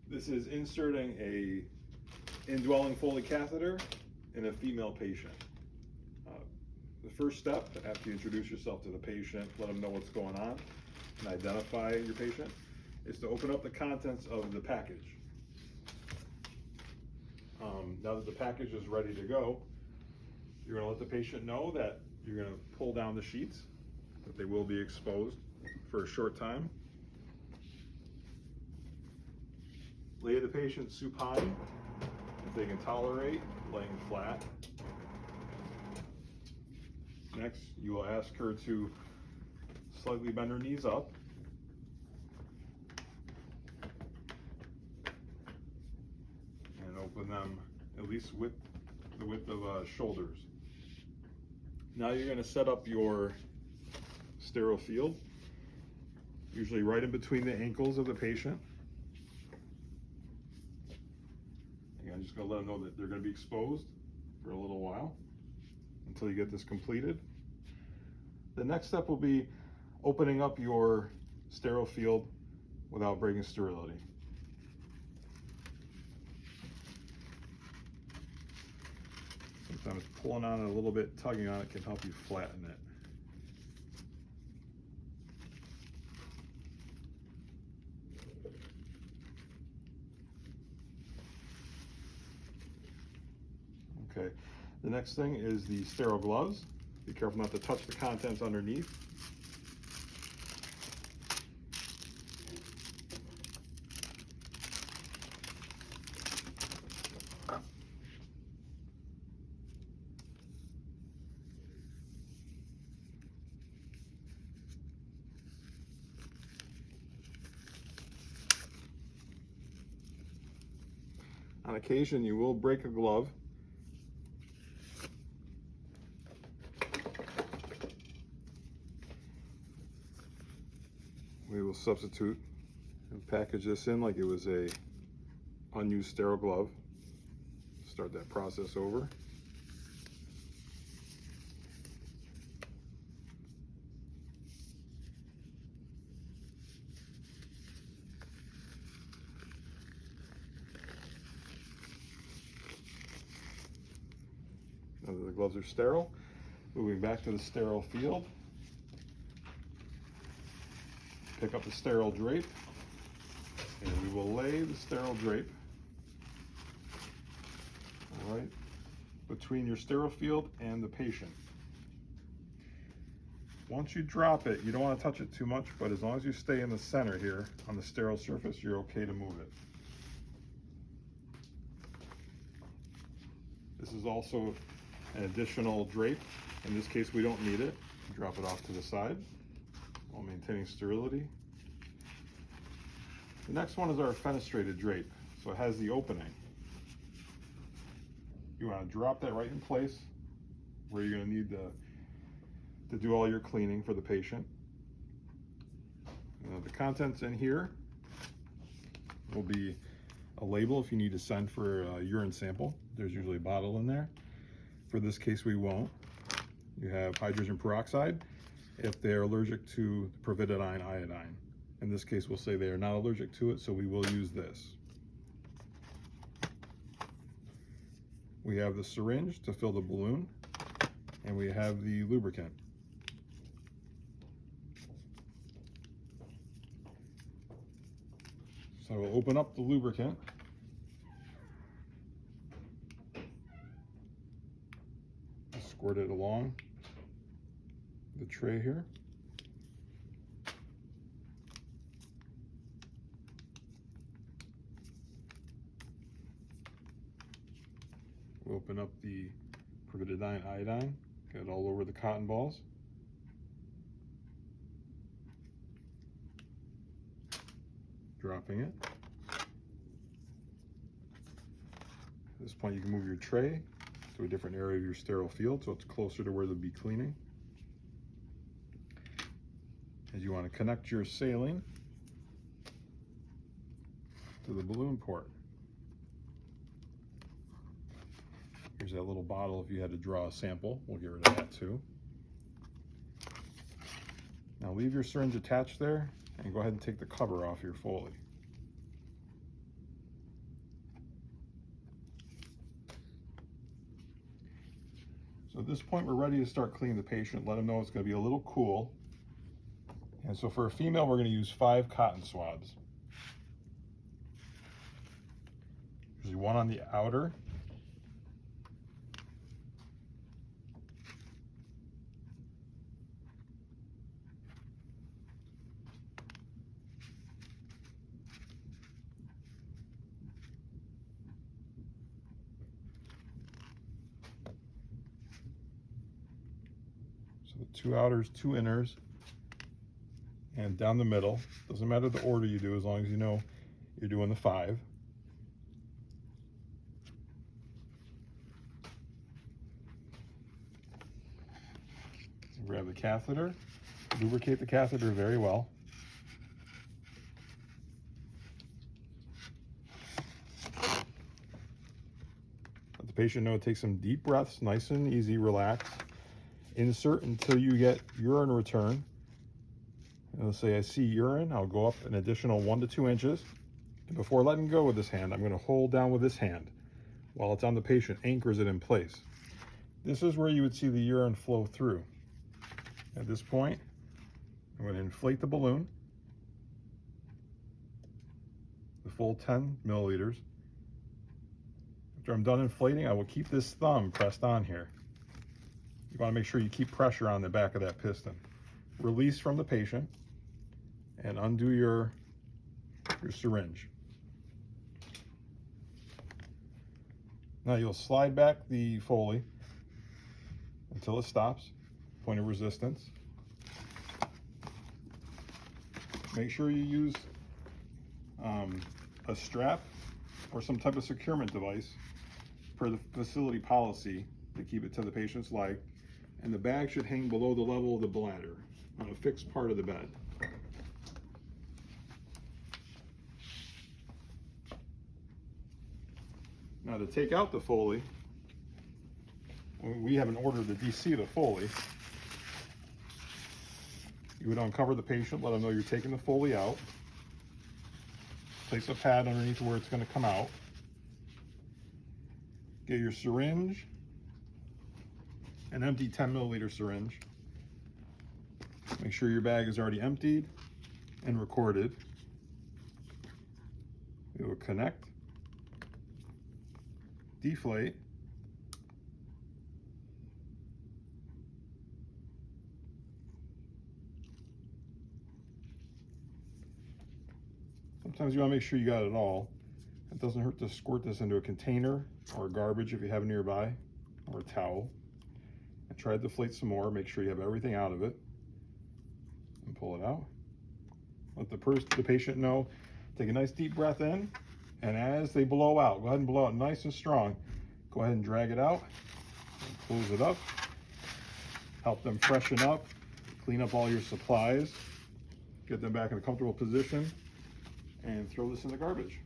This is inserting a indwelling Foley catheter in a female patient. The first step, after you introduce yourself to the patient, let them know what's going on, and identify your patient, is to open up the contents of the package. Now that the package is ready to go, you're going to let the patient know that you're going to pull down the sheets, that they will be exposed for a short time. Lay the patient supine, if they can tolerate laying flat. Next, you will ask her to slightly bend her knees up. And open them at least the width of shoulders. Now you're going to set up your sterile field, usually right in between the ankles of the patient. Again, I'm just going to let them know that they're going to be exposed for a little while until you get this completed. The next step will be opening up your sterile field without breaking sterility. Sometimes pulling on it a little bit, tugging on it can help you flatten it. Okay, the next thing is the sterile gloves. Be careful not to touch the contents underneath. On occasion, you will break a glove. We will substitute and package this in like it was a unused sterile glove. Start that process over. Now that the gloves are sterile, moving back to the sterile field. Pick up the sterile drape, and we will lay the sterile drape right between your sterile field and the patient. Once you drop it, you don't want to touch it too much, but as long as you stay in the center here on the sterile surface, you're okay to move it. This is also an additional drape. In this case, we don't need it. Drop it off to the side while maintaining sterility. The next one is our fenestrated drape. So it has the opening. You want to drop that right in place where you're going to need to do all your cleaning for the patient. The contents in here will be a label if you need to send for a urine sample. There's usually a bottle in there. For this case, we won't. You have hydrogen peroxide if they're allergic to providetine iodine. In this case, we'll say they are not allergic to it, so we will use this. We have the syringe to fill the balloon, and we have the lubricant. So we'll open up the lubricant. Squirt it along the tray here. We'll open up the providetine iodine, get it all over the cotton balls. Dropping it. At this point, you can move your tray to a different area of your sterile field so it's closer to where they'll be cleaning. As you want to connect your saline to the balloon port. Here's that little bottle if you had to draw a sample. We'll get rid of that too. Now leave your syringe attached there and go ahead and take the cover off your Foley. So at this point, we're ready to start cleaning the patient. Let them know it's going to be a little cool. And so for a female, we're going to use 5 cotton swabs. Usually one on the outer. So the 2 outers, 2 inners, and down the middle. Doesn't matter the order you do as long as you know you're doing the 5. Grab the catheter, lubricate the catheter very well. Let the patient know, take some deep breaths, nice and easy, relax. Insert until you get urine return. And let's say I see urine, I'll go up an additional 1 to 2 inches. And before letting go with this hand, I'm going to hold down with this hand while it's on the patient, anchors it in place. This is where you would see the urine flow through. At this point, I'm going to inflate the balloon, the full 10 milliliters. After I'm done inflating, I will keep this thumb pressed on here. You want to make sure you keep pressure on the back of that piston. Release from the patient and undo your syringe. Now you'll slide back the Foley until it stops. Point of resistance. Make sure you use a strap or some type of securement device per the facility policy to keep it to the patient's leg, and the bag should hang below the level of the bladder on a fixed part of the bed. Now to take out the Foley, we have an order to DC the Foley. You would uncover the patient, let them know you're taking the Foley out. Place a pad underneath where it's going to come out. Get your syringe, an empty 10 milliliter syringe. Make sure your bag is already emptied and recorded. It will connect, deflate, sometimes you want to make sure you got it all. It doesn't hurt to squirt this into a container or garbage if you have it nearby, or a towel. And try to deflate some more, make sure you have everything out of it. And pull it out. Let the patient know, take a nice deep breath in, and as they blow out, go ahead and blow out nice and strong. Go ahead and drag it out, and close it up. Help them freshen up, clean up all your supplies, get them back in a comfortable position, and throw this in the garbage.